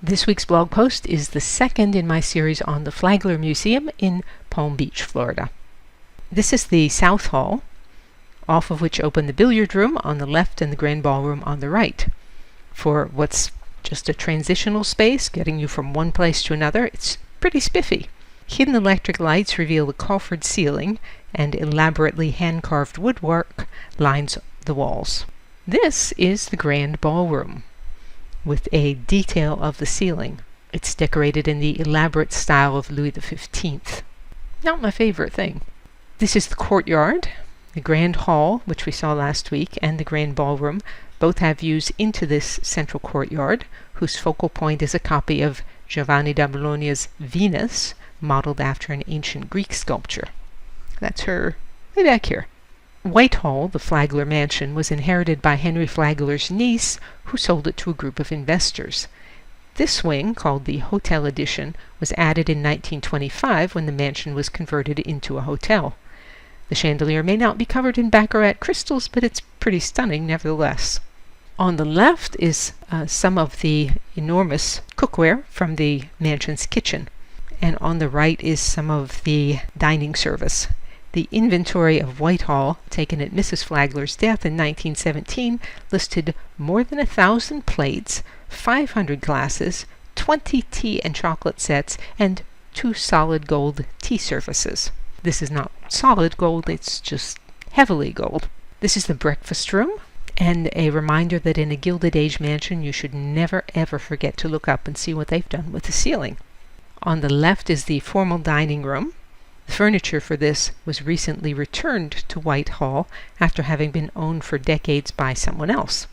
This week's blog post is the second in my series on the Flagler Museum in Palm Beach, Florida. This is the South Hall, off of which open the billiard room on the left and the grand ballroom on the right. For what's just a transitional space, getting you from one place to another, it's pretty spiffy. Hidden electric lights reveal the coffered ceiling, and elaborately hand-carved woodwork lines the walls. This is the grand ballroom, with a detail of the ceiling. It's decorated in the elaborate style of Louis XV. Not my favorite thing. This is the courtyard. The grand hall, which we saw last week, and the grand ballroom both have views into this central courtyard, whose focal point is a copy of Giovanni da Bologna's Venus, modeled after an ancient Greek sculpture. That's her way back here. Whitehall, the Flagler mansion, was inherited by Henry Flagler's niece, who sold it to a group of investors. This wing, called the Hotel Addition, was added in 1925 when the mansion was converted into a hotel. The chandelier may not be covered in baccarat crystals, but it's pretty stunning nevertheless. On the left is some of the enormous cookware from the mansion's kitchen, and on the right is some of the dining service. The inventory of Whitehall, taken at Mrs. Flagler's death in 1917, listed more than 1,000 plates, 500 glasses, 20 tea and chocolate sets, and 2 solid gold tea services. This is not solid gold, it's just heavily gold. This is the breakfast room, and a reminder that in a Gilded Age mansion you should never ever forget to look up and see what they've done with the ceiling. On the left is the formal dining room. The furniture for this was recently returned to Whitehall after having been owned for decades by someone else.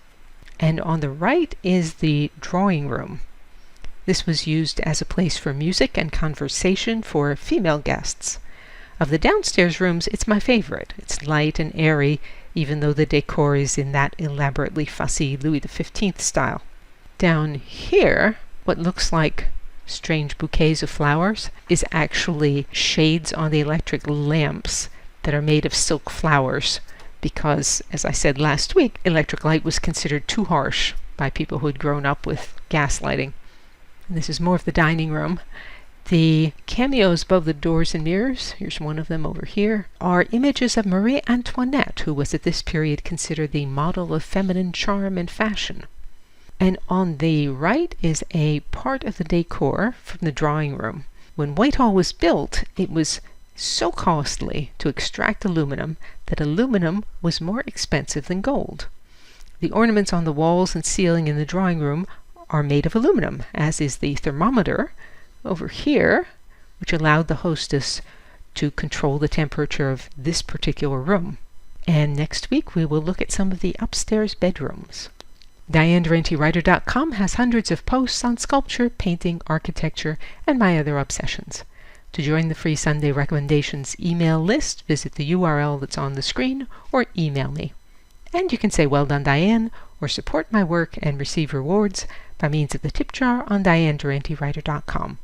And on the right is the drawing room. This was used as a place for music and conversation for female guests. Of the downstairs rooms, it's my favorite. It's light and airy, even though the decor is in that elaborately fussy Louis XV style. Down here, what looks like strange bouquets of flowers is actually shades on the electric lamps that are made of silk flowers, because, as I said last week, electric light was considered too harsh by people who had grown up with gas lighting. And this is more of the dining room. The cameos above the doors and mirrors, here's one of them over here, are images of Marie Antoinette, who was at this period considered the model of feminine charm and fashion. And on the right is a part of the decor from the drawing room. When Whitehall was built, it was so costly to extract aluminum that aluminum was more expensive than gold. The ornaments on the walls and ceiling in the drawing room are made of aluminum, as is the thermometer over here, which allowed the hostess to control the temperature of this particular room. And next week we will look at some of the upstairs bedrooms. DianeDurantewriter.com has hundreds of posts on sculpture, painting, architecture, and my other obsessions. To join the free Sunday recommendations email list, visit the URL that's on the screen or email me. And you can say "Well done, Diane," or support my work and receive rewards by means of the tip jar on DianeDurantewriter.com.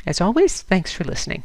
As always, thanks for listening.